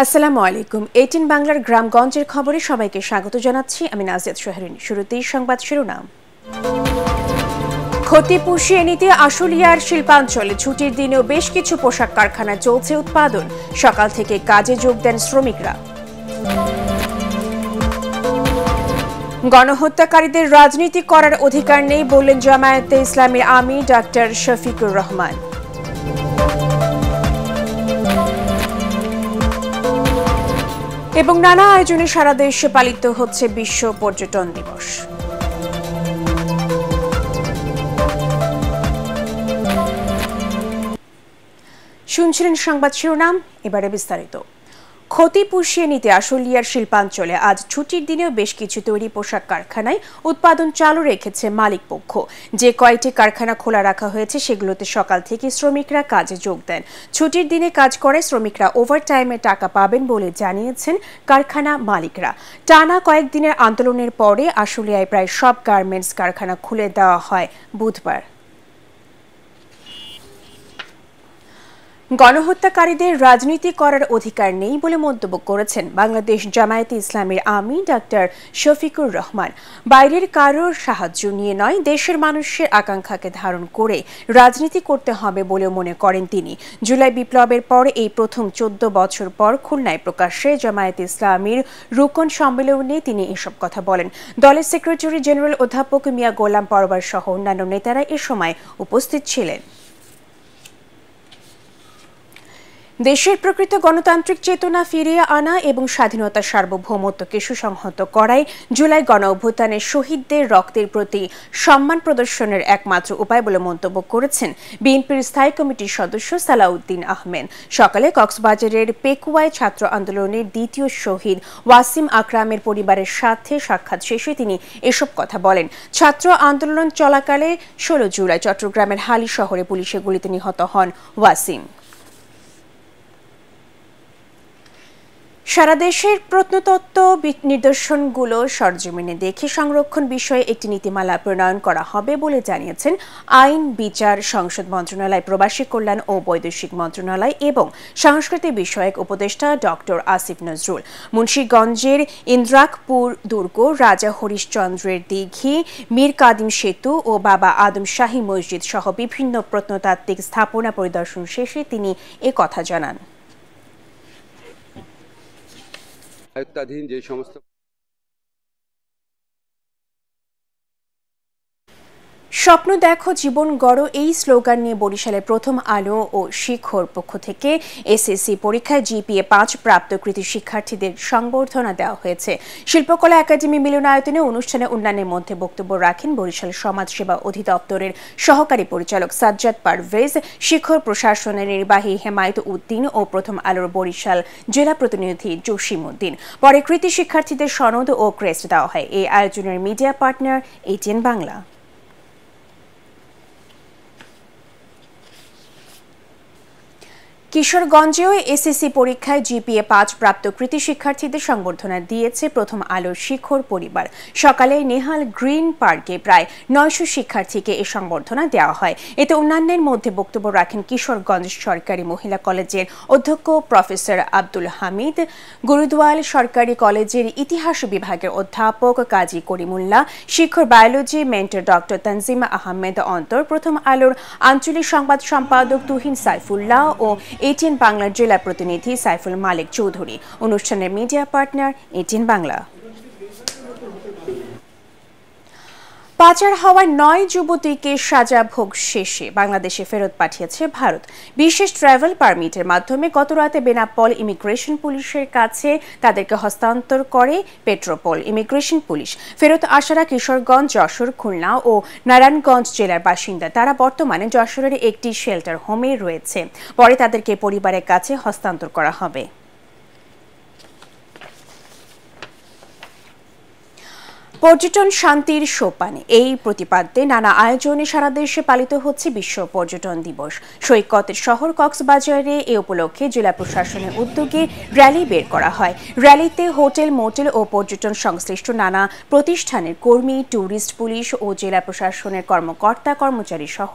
আসসালামু আলাইকুম। 18 বাংলার গ্রামগঞ্জের খবরে সবাইকে স্বাগত জানাচ্ছি। আমি নাজিয়াত সোহেরিন। শুরুতেই সংবাদ শিরোনাম। ক্ষতি পুষিয়ে নিতে আশুলিয়ার শিল্পাঞ্চলে ছুটির দিনেও বেশ কিছু পোশাক কারখানায় চলছে উৎপাদন। সকাল থেকে কাজে যোগ দেন শ্রমিকরা। গণহত্যাকারীদের রাজনীতি করার অধিকার নেই বললেন জামায়াতে ইসলামীর আমির ডাক্তার শফিকুর রহমান। এবং নানা আয়োজনে সারা দেশে পালিত হচ্ছে বিশ্ব পর্যটন দিবস। শুনছিলেন সংবাদ শিরোনাম, এবারে বিস্তারিত। ক্ষতি পুষিয়ে নিতে আশুলিয়ার শিল্পাঞ্চলে আজ ছুটির দিনেও বেশ কিছু তৈরি পোশাক কারখানায় উৎপাদন চালু রেখেছে মালিক পক্ষ। যে কয়টি কারখানা খোলা রাখা হয়েছে সেগুলোতে সকাল থেকে শ্রমিকরা কাজে যোগ দেন। ছুটির দিনে কাজ করে শ্রমিকরা ওভারটাইমে টাকা পাবেন বলে জানিয়েছেন কারখানা মালিকরা। টানা কয়েকদিনের আন্দোলনের পরে আশুলিয়ায় প্রায় সব গার্মেন্টস কারখানা খুলে দেওয়া হয় বুধবার। গণহত্যাকারীদের রাজনীতি করার অধিকার নেই বলে মন্তব্য করেছেন বাংলাদেশ জামায়াতে ইসলামীর আমির ডাক্তার শফিকুর রহমান। বাইরের কারোর সাহায্য নিয়ে নয়, দেশের মানুষের আকাঙ্ক্ষাকে ধারণ করে রাজনীতি করতে হবে বলে মনে করেন তিনি। জুলাই বিপ্লবের পর এই প্রথম 14 বছর পর খুলনায় প্রকাশ্যে জামায়াতে ইসলামীর রুকন সম্মেলনে তিনি এসব কথা বলেন। দলের সেক্রেটারি জেনারেল অধ্যাপক মিয়া গোলাম পরওয়ার সহ অন্যান্য নেতারা এ সময় উপস্থিত ছিলেন। দেশের প্রকৃত গণতান্ত্রিক চেতনা ফিরিয়ে আনা এবং স্বাধীনতার সার্বভৌমত্বকে সুসংহত করাই জুলাই গণ অভ্যুত্থানের শহীদদের রক্তের প্রতি সম্মান প্রদর্শনের একমাত্র উপায় বলে মন্তব্য করেছেন বিএনপির স্থায়ী কমিটির সদস্য সালাউদ্দিন আহমেদ। সকালে কক্সবাজারের পেকুয়ায় ছাত্র আন্দোলনের দ্বিতীয় শহীদ ওয়াসিম আকরামের পরিবারের সাথে সাক্ষাৎ শেষে তিনি এসব কথা বলেন। ছাত্র আন্দোলন চলাকালে 16 জুলাই চট্টগ্রামের হালি শহরে পুলিশের গুলিতে নিহত হন ওয়াসিম। সারা দেশের প্রত্নতত্ত্ব নিদর্শনগুলো সরজমিনে দেখে সংরক্ষণ বিষয়ে একটি নীতিমালা প্রণয়ন করা হবে বলে জানিয়েছেন আইন, বিচার, সংসদ মন্ত্রণালয়, প্রবাসী কল্যাণ ও বৈদেশিক মন্ত্রণালয় এবং সংস্কৃতি বিষয়ক উপদেষ্টা ডক্টর আসিফ নজরুল। মুন্সিগঞ্জের ইন্দ্রাকপুর দুর্গ, রাজা হরিশচন্দ্রের দিঘি, মীর কাদিম সেতু ও বাবা আদম শাহী মসজিদ সহ বিভিন্ন প্রত্নতাত্ত্বিক স্থাপনা পরিদর্শন শেষে তিনি কথা জানান। আয়ত্তাধীন যে সমস্ত স্বপ্ন দেখো, জীবন গড়ো, এই স্লোগান নিয়ে বরিশালের প্রথম আলো ও শিখর পক্ষ থেকে এসএসসি পরীক্ষায় জিপিএ 5 প্রাপ্ত কৃতি শিক্ষার্থীদের সংবর্ধনা দেওয়া হয়েছে। শিল্পকলা একাডেমি মিলনায়তনে অনুষ্ঠানে অন্যান্যের মধ্যে বক্তব্য রাখেন বরিশাল সমাজসেবা অধিদপ্তরের সহকারী পরিচালক সাজ্জাদ পারভেজ, শিখর প্রশাসনের নির্বাহী হেমায়েত উদ্দিন ও প্রথম আলোর বরিশাল জেলা প্রতিনিধি জসিম উদ্দিন। পরে কৃতি শিক্ষার্থীদের সনদ ও ক্রেস্ট দেওয়া হয়। এই আয়োজনের মিডিয়া পার্টনার 18 বাংলা। কিশোরগঞ্জেও এসএসসি পরীক্ষায় জিপিএ 5 প্রাপ্ত কৃতি শিক্ষার্থীদের সংবর্ধনা দিয়েছে প্রথম আলোর শিখর পরিবার। সকালে নেহাল গ্রিন পার্কে প্রায় 900 শিক্ষার্থীকে এই সংবর্ধনা দেওয়া হয়। এতে অন্যান্যের মধ্যে বক্তব্য রাখেন কিশোরগঞ্জ সরকারি মহিলা কলেজের অধ্যক্ষ প্রফেসর আব্দুল হামিদ, গুরুদোয়াল সরকারি কলেজের ইতিহাস বিভাগের অধ্যাপক Kazi Karimullah, Shikhor biology mentor doctor Tanjima Ahmed Antor, প্রথম আলোর আঞ্চলিক সংবাদ সম্পাদক তুহিন সাইফুল্লাহ ও 18 বাংলার জেলা প্রতিনিধি সাইফুল মালিক চৌধুরী। অনুষ্ঠানের মিডিয়া পার্টনার 18 বাংলা। পাচার হওয়া 9 যুবতীকে সাজা ভোগ শেষে বাংলাদেশে ফেরত পাঠিয়েছে ভারত। বিশেষ ট্রাভেল পারমিটের মাধ্যমে গতরাতে বেনাপোল ইমিগ্রেশন পুলিশের কাছে তাদেরকে হস্তান্তর করে পেট্রোপোল ইমিগ্রেশন পুলিশ। ফেরত আসারা কিশোরগঞ্জ, যশোর, খুলনা ও নারায়ণগঞ্জ জেলার বাসিন্দা। তারা বর্তমানে যশোরের একটি শেল্টার হোমে রয়েছে। পরে তাদেরকে পরিবারের কাছে হস্তান্তর করা হবে। পর্যটন শান্তির সোপান এই প্রতিপাদ্যে নানা আয়োজনে সারা দেশে পালিত হচ্ছে বিশ্ব পর্যটন দিবস। সৈকতের শহর কক্সবাজারে এ উপলক্ষে জেলা প্রশাসনের উদ্যোগে র্যালি বের করা হয়। র্যালিতে হোটেল, মোটেল ও পর্যটন সংশ্লিষ্ট নানা প্রতিষ্ঠানের কর্মী, ট্যুরিস্ট পুলিশ ও জেলা প্রশাসনের কর্মকর্তা কর্মচারী সহ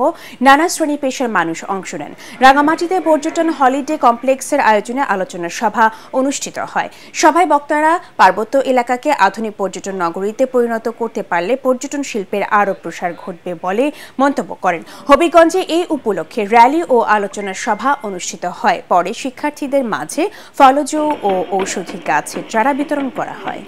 নানা শ্রেণী পেশার মানুষ অংশ নেন। রাঙামাটিতে পর্যটন হলিডে কমপ্লেক্সের আয়োজনে আলোচনা সভা অনুষ্ঠিত হয়। সভায় বক্তারা পার্বত্য এলাকাকে আধুনিক পর্যটন নগরীতে পরিণত করতে পারলে পর্যটন শিল্পের আরও প্রসার ঘটবে বলে মন্তব্য করেন। হবিগঞ্জে এই উপলক্ষে র্যালি ও আলোচনা সভা অনুষ্ঠিত হয়। পরে শিক্ষার্থীদের মাঝে ফলজ ও ঔষধি গাছের চারা বিতরণ করা হয়।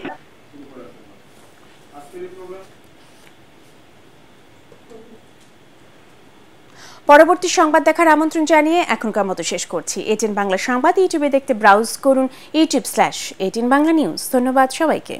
পরবর্তী সংবাদ দেখার আমন্ত্রণ জানিয়ে এখনকার মতো শেষ করছি। এটিএন বাংলা সংবাদ ইউটিউবে দেখতে ব্রাউজ করুন youtube/18 বাংলা নিউজ। ধন্যবাদ সবাইকে।